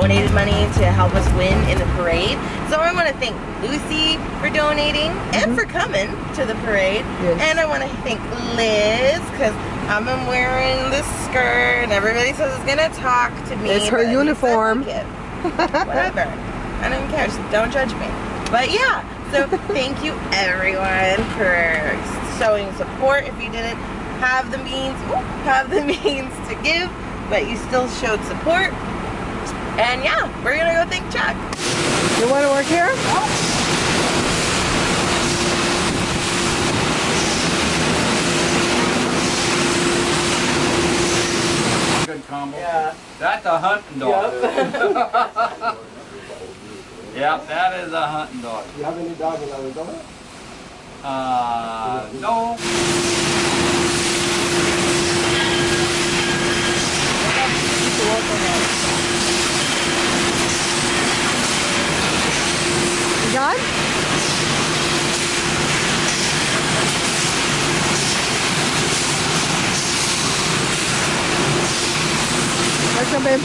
donated money to help us win in the parade. So I want to thank Lucy for donating and for coming to the parade. Yes. And I want to thank Liz because I've been wearing this skirt and everybody says it's gonna talk to me. It's her uniform. Whatever. I don't even care. Just don't judge me. But yeah, so thank you everyone for showing support. If you didn't have the means to give, but you still showed support. And yeah, we're gonna go thank Chuck. You want to work here? Good combo. Yeah. That's a hunting dog. Yep. Yep, that is a hunting dog. Do you have any dog in Arizona? No. You done? Welcome, babe.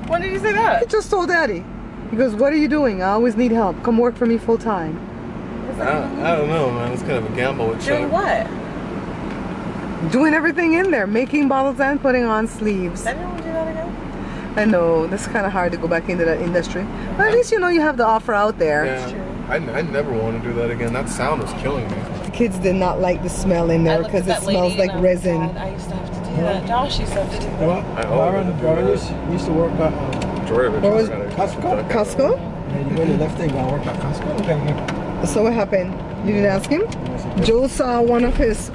When did you say that? I just told Daddy. He goes, what are you doing? I always need help. Come work for me full time. I don't know, man. It's kind of a gamble with Doing Chuck. what? Doing everything in there. Making bottles and putting on sleeves. Did anyone do that again? I know. That's kind of hard to go back into that industry. But at least you know you have the offer out there. Yeah. I never want to do that again. That sound was killing me. The kids did not like the smell in there because it smells like resin. I used to have to do that. Josh used to have to do that. Well, used to work at Jordan, What was Costco. Costco? And you went and left thing, I worked at Costco. Okay. So what happened? You didn't ask him? Joe saw one of his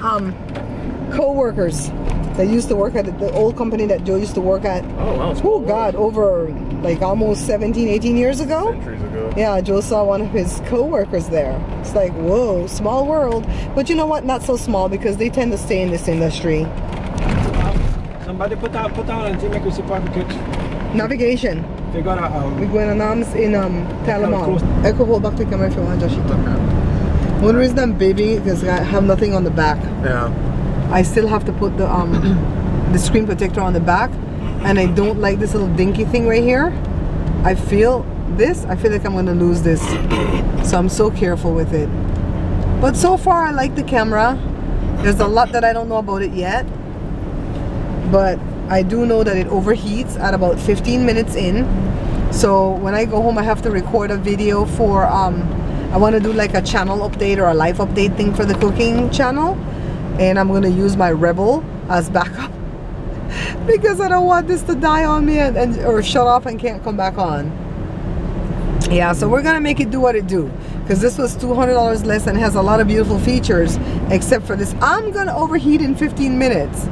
co-workers that used to work at the old company that Joe used to work at. Oh, wow. Oh God, over like almost 17, 18 years ago? Centuries ago. Yeah, Joe saw one of his co-workers there. It's like, whoa, small world. But you know what? Not so small because they tend to stay in this industry. Somebody put down a Jamaica certificate. Navigation. They got a We're going to NAMS in Talamon. I could hold back the camera if you want, Joshito. One reason I'm baby because I have nothing on the back. Yeah. I still have to put the screen protector on the back, and I don't like this little dinky thing right here. I feel like I'm going to lose this, so I'm so careful with it. But so far I like the camera. There's a lot that I don't know about it yet, but I do know that it overheats at about 15 minutes in. So when I go home I have to record a video for I want to do like a channel update or a life update thing for the cooking channel, and I'm going to use my Rebel as backup because I don't want this to die on me or shut off and can't come back on. Yeah, so we're going to make it do what it do because this was $200 less and has a lot of beautiful features, except for this. I'm going to overheat in 15 minutes,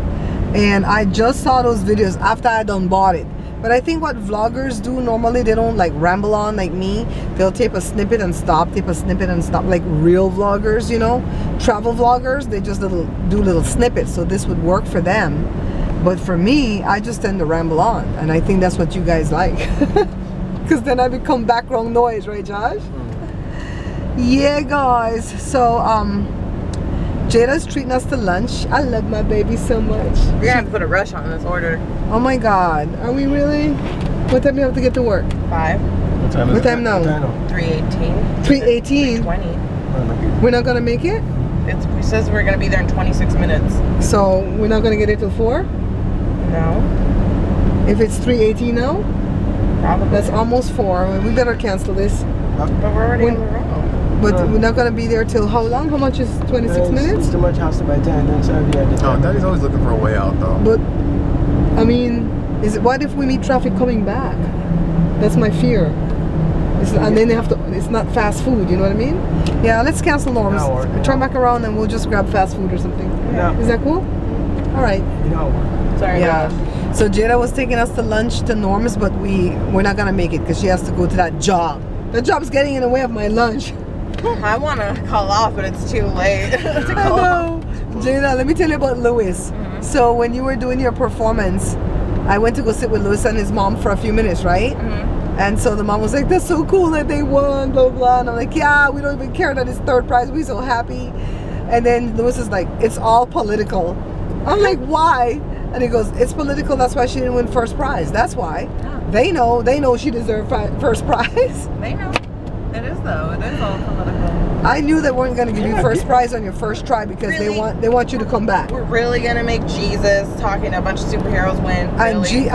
and I just saw those videos after I done bought it. But I think what vloggers do normally, they don't like ramble on like me. They'll tape a snippet and stop, tape a snippet and stop, like real vloggers, you know. Travel vloggers, they just do little snippets, so this would work for them. But for me, I just tend to ramble on, and I think that's what you guys like. Because then I become background noise, right Josh? Yeah guys, so Jada's treating us to lunch. I love my baby so much. We're gonna have to put a rush on this order. Oh my God, are we really? What time do you have to get to work? 5. What time is What time now? 3:18. 3:18. 3:20. We're not gonna make it? It says we're gonna be there in 26 minutes. So we're not gonna get it till 4? No. If it's 3:18 now? Probably. That's almost 4. We better cancel this. But we're already on the road. But we're not gonna be there till how long? How much is 26 minutes? Too much house to buy 10, then serve you at the Oh, time. Daddy's always looking for a way out, though. But I mean, what if we meet traffic coming back? That's my fear. And then they have to. It's not fast food. You know what I mean? Yeah. Let's cancel Norm's. Turn back around and we'll just grab fast food or something. Yeah. Is that cool? All right. Sorry. Yeah. So Jada was taking us to lunch to Norm's, but we're not gonna make it because she has to go to that job. The job's getting in the way of my lunch. I want to call off, but it's too late to I call know. off. Jada, let me tell you about Lewis. So when you were doing your performance, I went to go sit with Lewis and his mom for a few minutes, right? And so the mom was like, that's so cool that they won, blah, blah. And I'm like, yeah, we don't even care that it's third prize. We're so happy. And then Lewis is like, it's all political. I'm like, why? And he goes, it's political. That's why she didn't win first prize. That's why. Yeah. They know she deserved first prize. They know. It is though. It is all political. I knew they weren't going to give you first prize on your first try because Really? they want you to come back. We're really gonna make Jesus talking a bunch of superheroes win. And Really?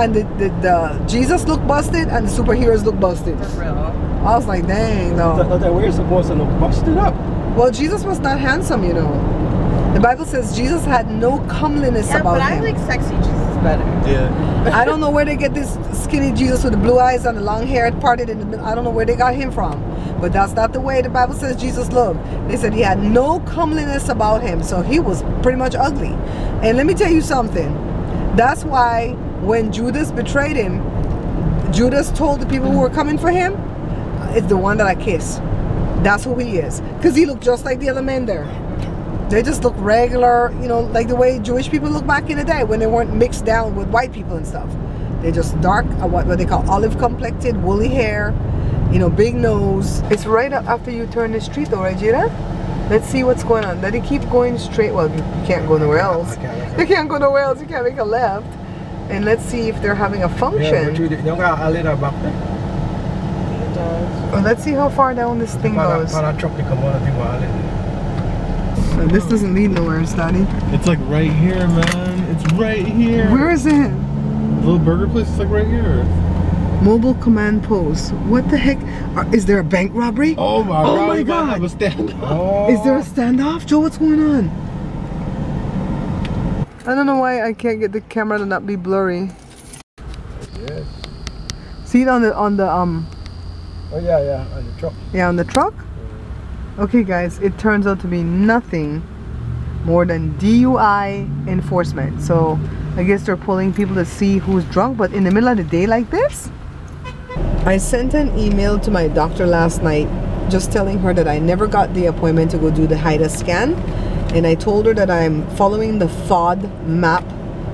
the Jesus look busted and the superheroes look busted. For real. I was like, dang, no. That we're supposed to look busted up. Well, Jesus was not handsome, you know. The Bible says Jesus had no comeliness Yeah, about but I him. like sexy Jesus better. Yeah. I don't know where they get this skinny Jesus with the blue eyes and the long hair parted in the middle. I don't know where they got him from. But that's not the way the Bible says Jesus looked. They said he had no comeliness about him. So he was pretty much ugly. And let me tell you something. That's why when Judas betrayed him, Judas told the people who were coming for him, it's the one that I kiss. That's who he is. Because he looked just like the other men there. They just look regular, you know, like the way Jewish people look back in the day when they weren't mixed down with white people and stuff. They're just dark, what they call olive complected, woolly hair, you know, big nose. It's right after you turn the street though, right, Jada? Let's see what's going on. Let it keep going straight. Well, you can't go nowhere else. You can't go nowhere else. You can't make a left. And let's see if they're having a function. Yeah, but you don't got a little back there. Well, let's see how far down this thing goes. This doesn't lead nowhere, Daddy. It's like right here, man. It's right here. Where is it? Little burger place is like right here. Mobile command post. What the heck? Is there a bank robbery? Oh my Oh god. my we gotta God. have a stand. Oh. Is there a standoff? Joe, what's going on? I don't know why I can't get the camera to not be blurry. Yes. See it on the Oh yeah, on the truck. yeah, on the truck? Okay guys, it turns out to be nothing more than DUI enforcement. So I guess they're pulling people to see who's drunk, but in the middle of the day like this? I sent an email to my doctor last night just telling her that I never got the appointment to go do the HIDA scan, and I told her that I'm following the FOD map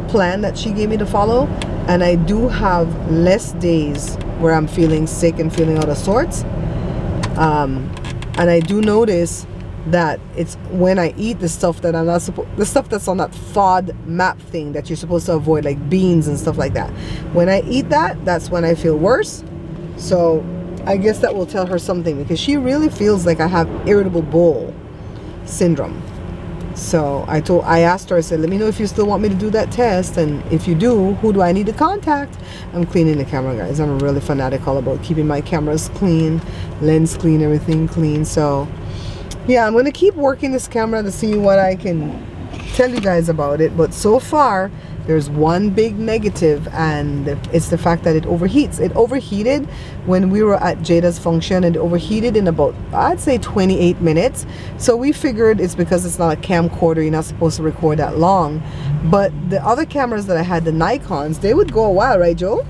plan that she gave me to follow, and I do have less days where I'm feeling sick and feeling out of sorts. And I do notice that it's when I eat the stuff that I'm not supposed, the stuff that's on that FOD map thing that you're supposed to avoid, like beans and stuff like that. When I eat that, that's when I feel worse. So I guess that will tell her something, because she really feels like I have irritable bowel syndrome. So I asked her, I said, let me know if you still want me to do that test, and if you do, who do I need to contact? I'm cleaning the camera, guys. I'm really fanatical about keeping my cameras clean, lens clean, everything clean. So yeah, I'm gonna keep working this camera to see what I can tell you guys about it. But so far there's one big negative, and it's the fact that it overheats. It overheated when we were at Jada's function, and overheated in about, I'd say, 28 minutes. So we figured it's because it's not a camcorder, you're not supposed to record that long. But the other cameras that I had, the Nikons, they would go a while, right, Joe?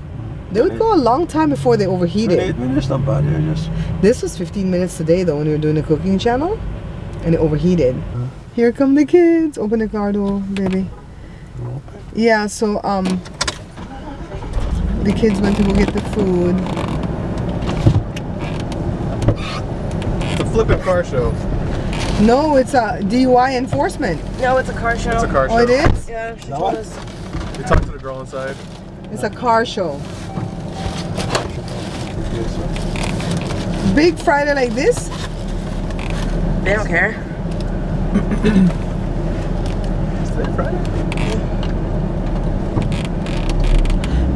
They would go a long time before they overheated. 8 minutes, not bad. Just This was 15 minutes today though, when we were doing the cooking channel, and it overheated. Here come the kids. Open the car door, baby. Yeah, so the kids went to go get the food. It's a flipping car show. No, it's a DUI enforcement. No, it's a car show. It's a car show. Oh, it is? Yeah, she No. told us. We talked to the girl inside. It's a car show. Big Friday like this? They don't care. Is today Friday?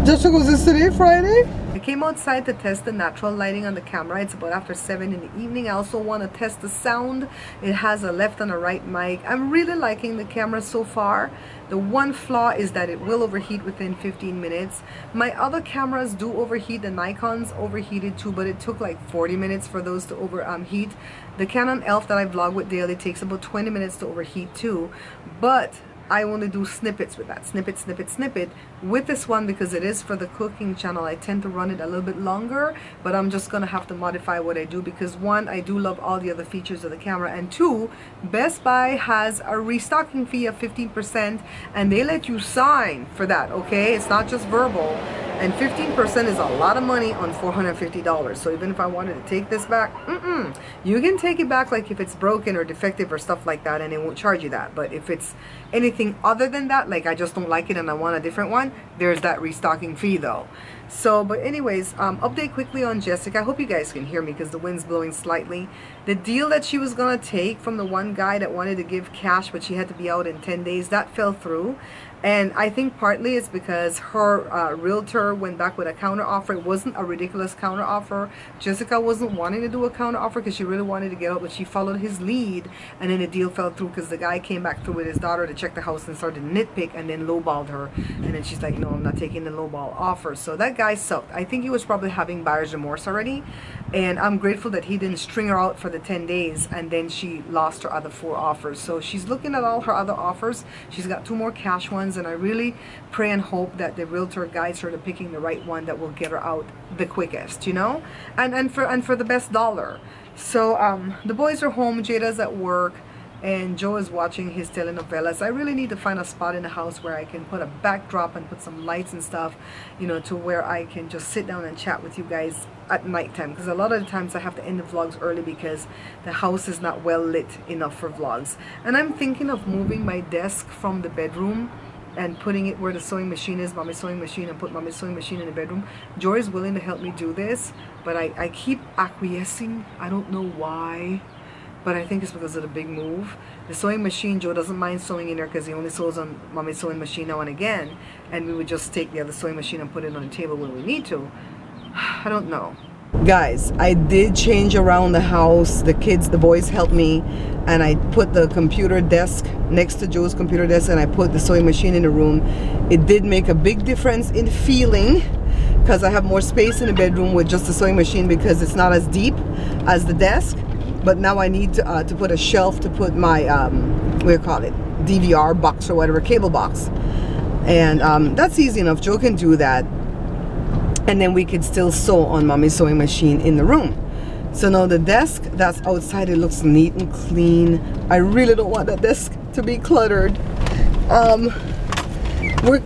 Jessica, was this today Friday? I came outside to test the natural lighting on the camera. It's about after 7 in the evening. I also want to test the sound. It has a left and a right mic. I'm really liking the camera so far. The one flaw is that it will overheat within 15 minutes. My other cameras do overheat. The Nikon's overheated too, but it took like 40 minutes for those to overheat. The Canon ELPH that I vlog with daily takes about 20 minutes to overheat too. But I only do snippets with that. Snippet. With this one, because it is for the cooking channel, I tend to run it a little bit longer, but I'm just going to have to modify what I do because one, I do love all the other features of the camera, and two, Best Buy has a restocking fee of 15% and they let you sign for that, okay? It's not just verbal. And 15% is a lot of money on $450. So even if I wanted to take this back, you can take it back like if it's broken or defective or stuff like that, and it won't charge you that. But if it's anything other than that, like I just don't like it and I want a different one, there's that restocking fee though. So, but anyways, update quickly on Jessica. I hope you guys can hear me because the wind's blowing slightly. The deal that she was gonna take from the one guy that wanted to give cash, but she had to be out in 10 days, that fell through. And I think partly it's because her realtor went back with a counter offer. It wasn't a ridiculous counter offer. Jessica wasn't wanting to do a counter offer because she really wanted to get out, but she followed his lead, and then the deal fell through because the guy came back through with his daughter to check the house and started to nitpick and then lowballed her. And then she's like, no, I'm not taking the lowball offer. So that guy sucked. I think he was probably having buyer's remorse already, and I'm grateful that he didn't string her out for the 10 days and then she lost her other 4 offers. So she's looking at all her other offers. She's got 2 more cash ones, and I really pray and hope that the realtor guides her to picking the right one that will get her out the quickest, you know, and for the best dollar. So the boys are home, Jada's at work, and Joe is watching his telenovelas. I really need to find a spot in the house where I can put a backdrop and put some lights and stuff, you know, to where I can just sit down and chat with you guys at nighttime, because a lot of the times I have to end the vlogs early because the house is not well lit enough for vlogs. And I'm thinking of moving my desk from the bedroom and putting it where the sewing machine is, Mommy's sewing machine, and put Mommy's sewing machine in the bedroom. Joy is willing to help me do this, but I keep acquiescing. I don't know why, but I think it's because of the big move. The sewing machine, Joe doesn't mind sewing in there because he only sews on Mommy's sewing machine now and again, and we would just take the other sewing machine and put it on the table when we need to. I don't know. Guys, I did change around the house. The kids, the boys helped me, and I put the computer desk next to Joe's computer desk, and I put the sewing machine in the room. It did make a big difference in feeling because I have more space in the bedroom with just the sewing machine because it's not as deep as the desk. But now I need to put a shelf to put my what do you call it, DVR box or whatever, cable box, and that's easy enough. Joe can do that. And then we could still sew on Mommy's sewing machine in the room. So now the desk that's outside, it looks neat and clean. I really don't want that desk to be cluttered. We're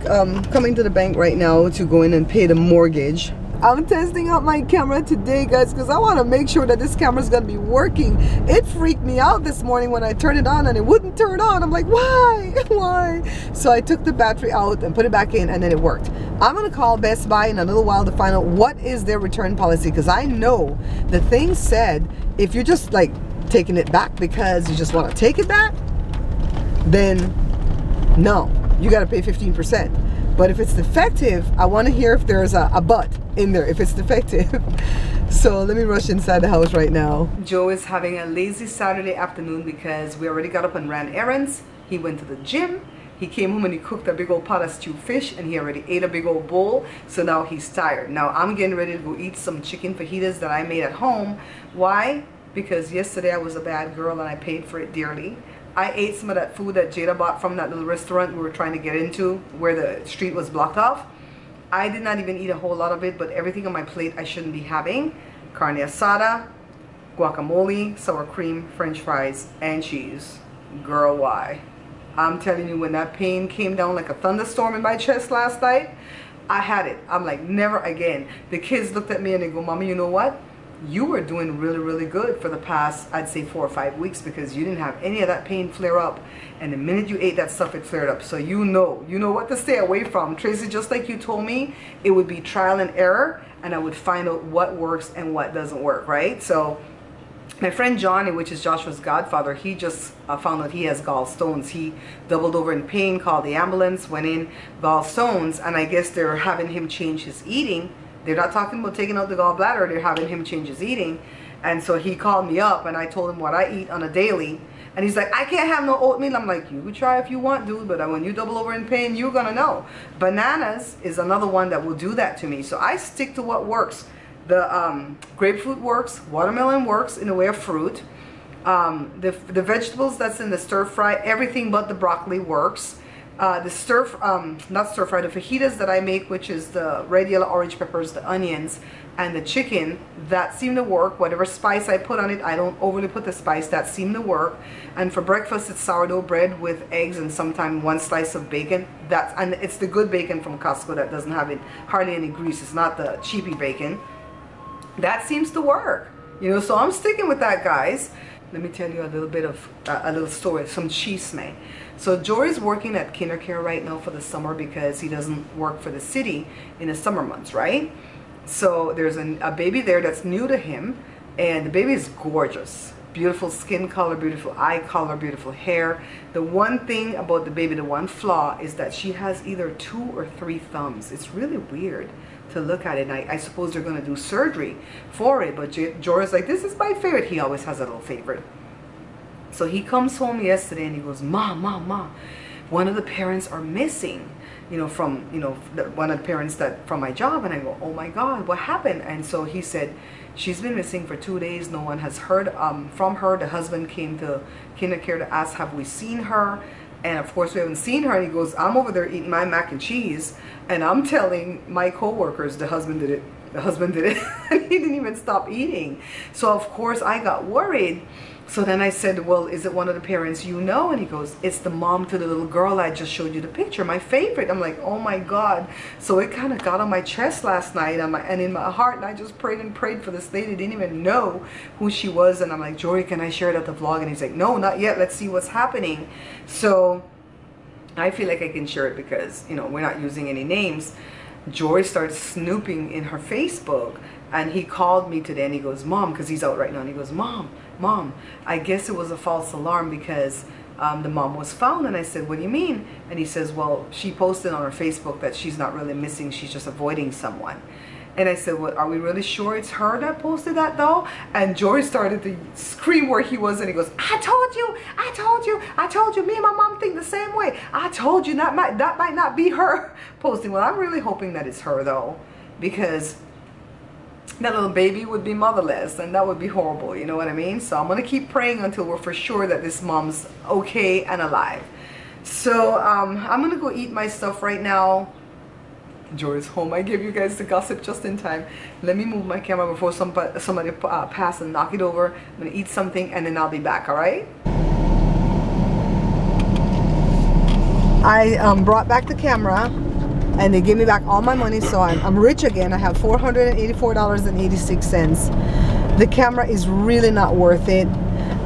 coming to the bank right now to go in and pay the mortgage. I'm testing out my camera today, guys, because I want to make sure that this camera is going to be working. It freaked me out this morning when I turned it on and it wouldn't turn on. I'm like, why? Why? So I took the battery out and put it back in, and then it worked. I'm going to call Best Buy in a little while to find out what is their return policy, because I know the thing said if you're just like taking it back because you just want to take it back, then no, you got to pay 15%. But if it's defective, I want to hear if there's a but in there, if it's defective. So let me rush inside the house right now. Joe is having a lazy Saturday afternoon because we already got up and ran errands. He went to the gym. He came home and he cooked a big old pot of stewed fish, and he already ate a big old bowl. So now he's tired. Now I'm getting ready to go eat some chicken fajitas that I made at home. Why? Because yesterday I was a bad girl and I paid for it dearly. I ate some of that food that Jada bought from that little restaurant we were trying to get into where the street was blocked off. I did not even eat a whole lot of it, but everything on my plate I shouldn't be having. Carne asada, guacamole, sour cream, french fries, and cheese. Girl, why? I'm telling you, when that pain came down like a thunderstorm in my chest last night, I had it. I'm like, never again. The kids looked at me and they go, Mommy, you know what? You were doing really, really good for the past, I'd say 4 or 5 weeks, because you didn't have any of that pain flare up. And the minute you ate that stuff, it flared up. So you know what to stay away from. Tracy, just like you told me, it would be trial and error, and I would find out what works and what doesn't work, right? So my friend Johnny, which is Joshua's godfather, he just found out he has gallstones. He doubled over in pain, called the ambulance, went in, gallstones, and I guess they're having him change his eating. They're not talking about taking out the gallbladder, they're having him change his eating. And so he called me up and I told him what I eat on a daily. And he's like, I can't have no oatmeal. I'm like, you could try if you want, dude, but when you double over in pain, you're gonna know. Bananas is another one that will do that to me. So I stick to what works. The grapefruit works, watermelon works in the way of fruit. The vegetables that's in the stir fry, everything but the broccoli works. not stir fry, the fajitas that I make, which is the red, yellow, orange peppers, the onions, and the chicken, that seemed to work. Whatever spice I put on it, I don't overly put the spice, that seemed to work. And for breakfast, it's sourdough bread with eggs and sometimes 1 slice of bacon. And it's the good bacon from Costco that doesn't have hardly any grease. It's not the cheapy bacon. That seems to work, you know, so I'm sticking with that, guys. Let me tell you a little bit of a little story, some chisme. So Jory's working at KinderCare right now for the summer because he doesn't work for the city in the summer months, right? So there's a baby there that's new to him, and the baby is gorgeous. Beautiful skin color, beautiful eye color, beautiful hair. The one thing about the baby, the one flaw, is that she has either 2 or 3 thumbs. It's really weird to look at it, and I suppose they're going to do surgery for it, but Jory's like, this is my favorite. He always has a little favorite. So he comes home yesterday and he goes, Mom, one of the parents are missing, you know, from, you know, one of the parents that from my job. And I go, oh my God, what happened? And so he said, she's been missing for 2 days. No one has heard from her. The husband came to KinderCare to ask, have we seen her? And of course we haven't seen her. And he goes, I'm over there eating my mac and cheese, and I'm telling my co-workers the husband did it. The husband did it. And he didn't even stop eating. So of course I got worried. So then I said, well, is it one of the parents you know? And he goes, it's the mom to the little girl I just showed you the picture, my favorite. I'm like, oh my God. So it kind of got on my chest last night and in my heart, and I just prayed and prayed for this lady. Didn't even know who she was. And I'm like, Jory, can I share it at the vlog? And he's like, no, not yet. Let's see what's happening. So I feel like I can share it because, you know, we're not using any names. Jory started snooping in her Facebook, and he called me today and he goes, Mom, because he's out right now, and he goes, Mom, I guess it was a false alarm because the mom was found. And I said, what do you mean? And he says, well, she posted on her Facebook that she's not really missing, she's just avoiding someone. And I said, well, are we really sure it's her that posted that though? And Jory started to scream where he was, and he goes, I told you, me and my mom think the same way. I told you that might not be her posting. Well, I'm really hoping that it's her though, because that little baby would be motherless, and that would be horrible, you know what I mean? So I'm gonna keep praying until we're for sure that this mom's okay and alive. So I'm gonna go eat my stuff right now. Jory's home. I gave you guys the gossip just in time. Let me move my camera before somebody pass and knock it over. I'm gonna eat something and then I'll be back, all right? I brought back the camera and they gave me back all my money, so I'm rich again. I have $484.86. The camera is really not worth it.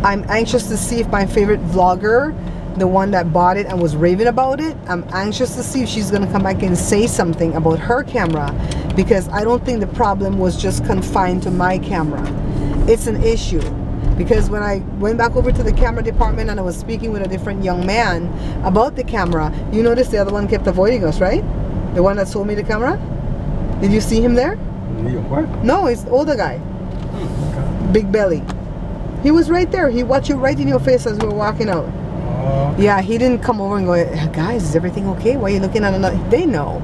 I'm anxious to see if my favorite vlogger, the one that bought it and was raving about it, I'm anxious to see if she's gonna come back and say something about her camera, because I don't think the problem was just confined to my camera. It's an issue, because when I went back over to the camera department and I was speaking with a different young man about the camera, you notice the other one kept avoiding us, right? The one that sold me the camera? Did you see him there? What? No, it's the older guy. Big belly. He was right there. He watched you right in your face as we were walking out. Yeah, he didn't come over and go, guys, is everything okay? Why are you looking at another? They know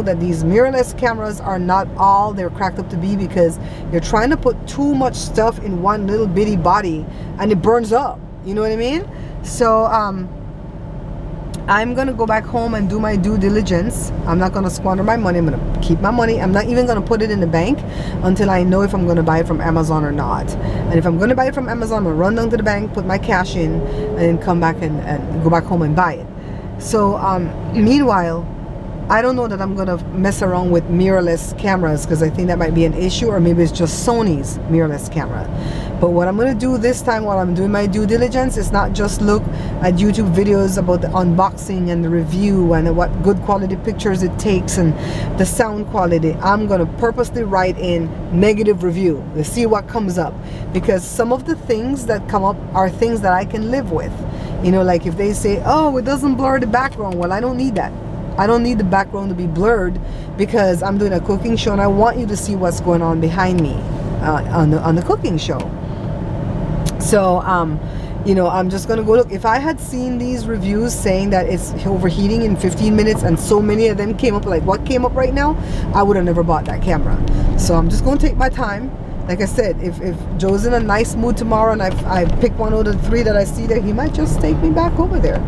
that these mirrorless cameras are not all they're cracked up to be, because you're trying to put too much stuff in one little bitty body and it burns up, you know what I mean? So I'm gonna go back home and do my due diligence. I'm not gonna squander my money. I'm gonna keep my money. I'm not even gonna put it in the bank until I know if I'm gonna buy it from Amazon or not. And if I'm gonna buy it from Amazon, I'm gonna run down to the bank, put my cash in, and then come back and go back home and buy it. So meanwhile, I don't know that I'm gonna mess around with mirrorless cameras, because I think that might be an issue, or maybe it's just Sony's mirrorless camera. But what I'm gonna do this time while I'm doing my due diligence is not just look at YouTube videos about the unboxing and the review and what good quality pictures it takes and the sound quality. I'm gonna purposely write in negative review to see what comes up, because some of the things that come up are things that I can live with. You know, like if they say, oh, it doesn't blur the background, well, I don't need that. I don't need the background to be blurred, because I'm doing a cooking show and I want you to see what's going on behind me on the cooking show. So you know, I'm just gonna go look. If I had seen these reviews saying that it's overheating in 15 minutes and so many of them came up like what came up right now, I would have never bought that camera. So I'm just gonna take my time. Like I said, if Joe's in a nice mood tomorrow and I pick one out of the 3 that I see there, he might just take me back over there.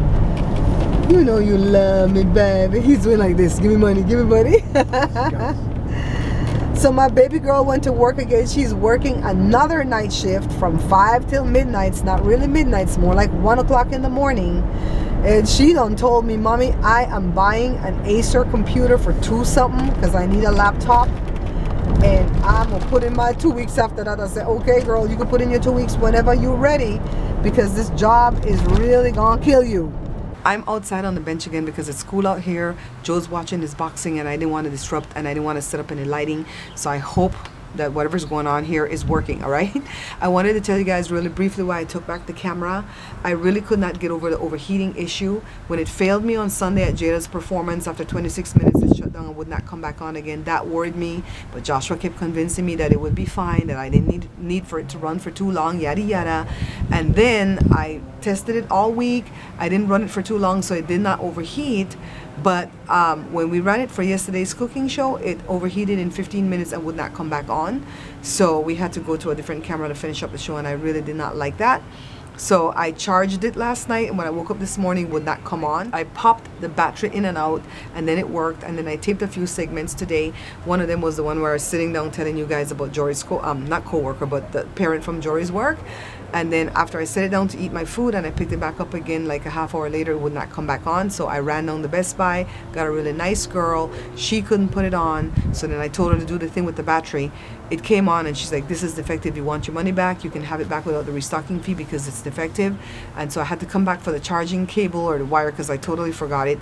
You know you love me, baby. He's doing like this. Give me money, give me money. So my baby girl went to work again. She's working another night shift from 5 till midnight. It's not really midnight, it's more like 1 o'clock in the morning. And she done told me, Mommy, I am buying an Acer computer for 2 something because I need a laptop. And I'm gonna put in my 2 weeks after that. I said, okay girl, you can put in your 2 weeks whenever you're ready, because this job is really gonna kill you. I'm outside on the bench again because it's cool out here. Joe's watching his boxing and I didn't want to disrupt, and I didn't want to set up any lighting. So I hope that whatever's going on here is working, all right? I wanted to tell you guys really briefly why I took back the camera. I really could not get over the overheating issue. When it failed me on Sunday at Jada's performance, after 26 minutes it shut down and would not come back on again. That worried me, but Joshua kept convincing me that it would be fine, that I didn't need for it to run for too long, yada yada. And then I tested it all week. I didn't run it for too long, so it did not overheat. But when we ran it for yesterday's cooking show, it overheated in 15 minutes and would not come back on. So we had to go to a different camera to finish up the show, and I really did not like that. So I charged it last night, and when I woke up this morning, it would not come on. I popped the battery in and out, and then it worked. And then I taped a few segments today. One of them was the one where I was sitting down telling you guys about Jory's not co-worker, but the parent from Jory's work. And then after I set it down to eat my food and I picked it back up again like a half hour later, it would not come back on. So I ran down to Best Buy, got a really nice girl. She couldn't put it on. So then I told her to do the thing with the battery. It came on and she's like, this is defective. You want your money back? You can have it back without the restocking fee because it's defective. And so I had to come back for the charging cable or the wire because I totally forgot it.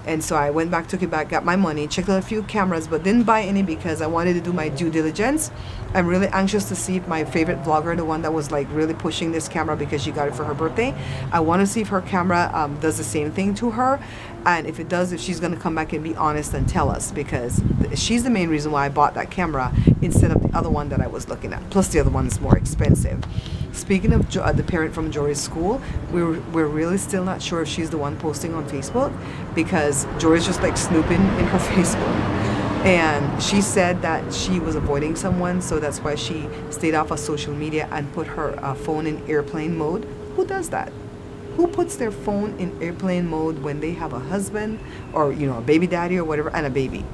And so I went back, took it back, got my money, checked out a few cameras, but didn't buy any because I wanted to do my due diligence. I'm really anxious to see if my favorite vlogger, the one that was like really pushing this camera because she got it for her birthday, I want to see if her camera does the same thing to her. And if it does, if she's going to come back and be honest and tell us, because she's the main reason why I bought that camera instead of the other one that I was looking at. Plus the other one is more expensive. Speaking of the parent from Jory's school, we're really still not sure if she's the one posting on Facebook, because Jory's just like snooping in her Facebook. And she said that she was avoiding someone, so that's why she stayed off of social media and put her phone in airplane mode. Who does that? Who puts their phone in airplane mode when they have a husband or, you know, a baby daddy or whatever, and a baby?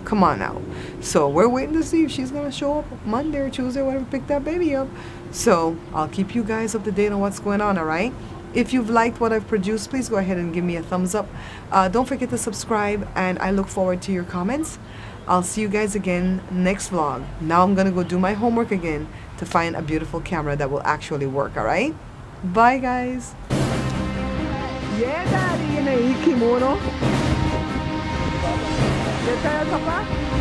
Come on now. So we're waiting to see if she's going to show up Monday or Tuesday or whatever, pick that baby up. So I'll keep you guys up to date on what's going on, all right? If you've liked what I've produced, please go ahead and give me a thumbs up. Don't forget to subscribe, and I look forward to your comments. I'll see you guys again next vlog. Now I'm going to go do my homework again to find a beautiful camera that will actually work, all right? Bye, guys. Yeah, Daddy, yun na kimono. Get tayo, papa.